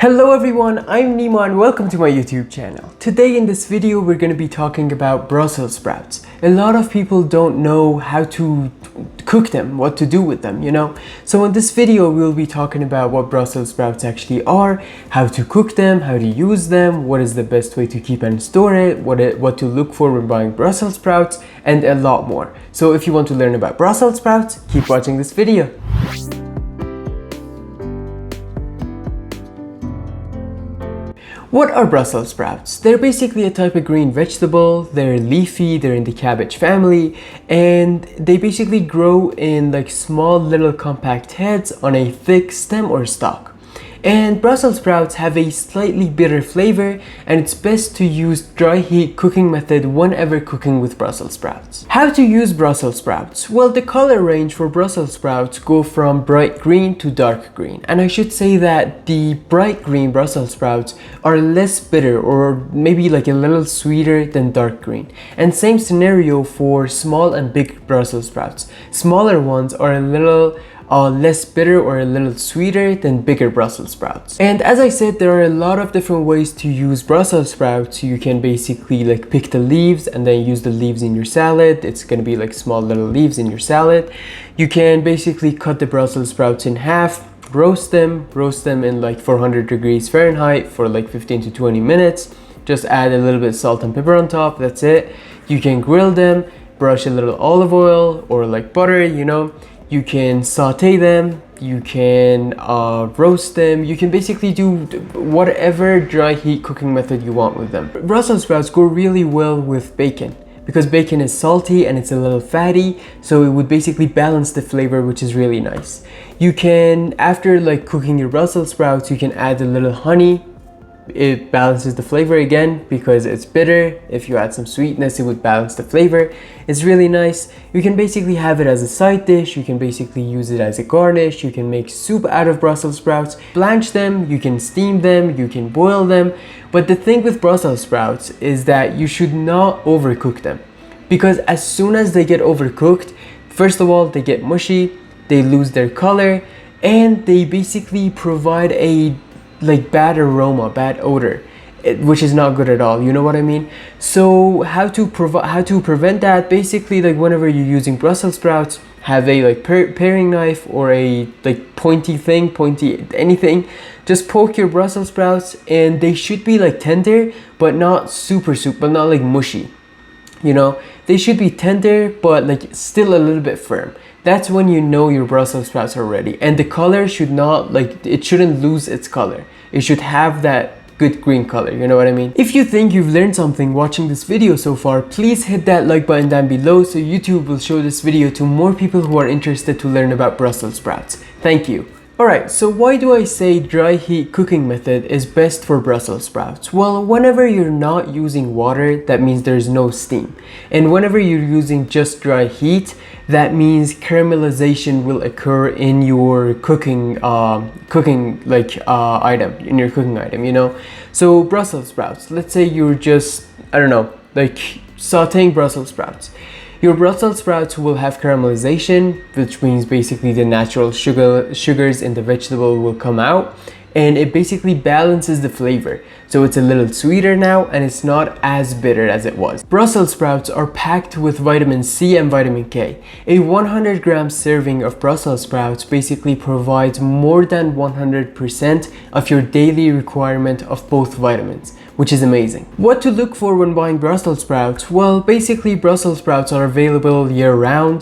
Hello everyone, I'm Nima and welcome to my YouTube channel. Today in this video we're going to be talking about Brussels sprouts. A lot of people don't know how to cook them, what to do with them, you know. So in this video we'll be talking about what Brussels sprouts actually are, how to cook them, how to use them, what is the best way to keep and store it, what to look for when buying Brussels sprouts, and a lot more. So if you want to learn about Brussels sprouts, keep watching this video. What are Brussels sprouts? They're basically a type of green vegetable. They're leafy, they're in the cabbage family, and they basically grow in like small little compact heads on a thick stem or stalk. And Brussels sprouts have a slightly bitter flavor, and it's best to use dry heat cooking method whenever cooking with Brussels sprouts. How to use Brussels sprouts? Well, the color range for Brussels sprouts go from bright green to dark green, and I should say that the bright green Brussels sprouts are less bitter, or maybe like a little sweeter than dark green. And same scenario for small and big Brussels sprouts. Smaller ones are a little less bitter or a little sweeter than bigger Brussels sprouts. And as I said, there are a lot of different ways to use Brussels sprouts. You can basically like pick the leaves and then use the leaves in your salad. It's gonna be like small little leaves in your salad. You can basically cut the Brussels sprouts in half, roast them in like 400 degrees Fahrenheit for like 15 to 20 minutes. Just add a little bit of salt and pepper on top, that's it. You can grill them, brush a little olive oil or like butter, you know. You can saute them, you can roast them, you can basically do whatever dry heat cooking method you want with them. Brussels sprouts go really well with bacon because bacon is salty and it's a little fatty, so it would basically balance the flavor, which is really nice. You can, after like cooking your Brussels sprouts, you can add a little honey. It balances the flavor again because it's bitter. If you add some sweetness, it would balance the flavor. It's really nice. You can basically have it as a side dish. You can basically use it as a garnish. You can make soup out of Brussels sprouts, blanch them, you can steam them, you can boil them. But the thing with Brussels sprouts is that you should not overcook them, because as soon as they get overcooked, first of all, they get mushy, they lose their color, and they basically provide a like bad aroma, bad odor, which is not good at all, you know what I mean? So how to prevent that? Basically, like whenever you're using Brussels sprouts, have a like paring knife or a like pointy anything. Just poke your Brussels sprouts, and they should be like tender, but not super but not like mushy, you know. They should be tender but like still a little bit firm. That's when you know your Brussels sprouts are ready. And the color should not, like, it shouldn't lose its color. It should have that good green color, you know what I mean? If you think you've learned something watching this video so far, please hit that like button down below so YouTube will show this video to more people who are interested to learn about Brussels sprouts. Thank you. Alright, so why do I say dry heat cooking method is best for Brussels sprouts? Well, whenever you're not using water, that means there's no steam. And whenever you're using just dry heat, that means caramelization will occur in your cooking item, you know? So Brussels sprouts, let's say you're just, I don't know, like sauteing Brussels sprouts. Your Brussels sprouts will have caramelization, which means basically the natural sugars in the vegetable will come out, and it basically balances the flavor. So it's a little sweeter now, and it's not as bitter as it was. Brussels sprouts are packed with vitamin C and vitamin K. A 100-gram serving of Brussels sprouts basically provides more than 100% of your daily requirement of both vitamins, which is amazing. What to look for when buying Brussels sprouts? Well, basically Brussels sprouts are available year-round,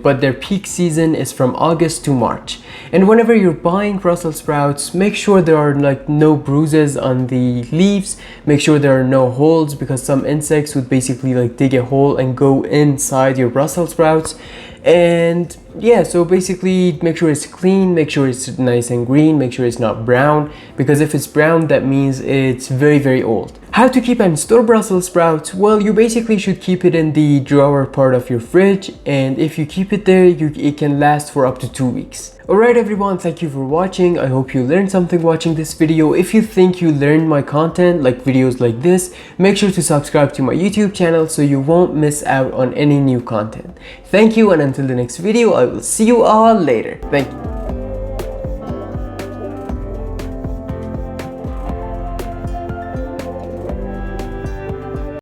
but their peak season is from August to March. And whenever you're buying Brussels sprouts, make sure there are like no bruises on the leaves. Make sure there are no holes, because some insects would basically like dig a hole and go inside your Brussels sprouts. And yeah, so basically make sure it's clean, make sure it's nice and green, make sure it's not brown, because if it's brown, that means it's very old. How to keep and store Brussels sprouts? Well, you basically should keep it in the drawer part of your fridge, and if you keep it there, it can last for up to 2 weeks. Alright everyone, thank you for watching. I hope you learned something watching this video. If you think you learned my content, like videos like this, make sure to subscribe to my YouTube channel so you won't miss out on any new content. Thank you, and until the next video, I will see you all later. Thank you.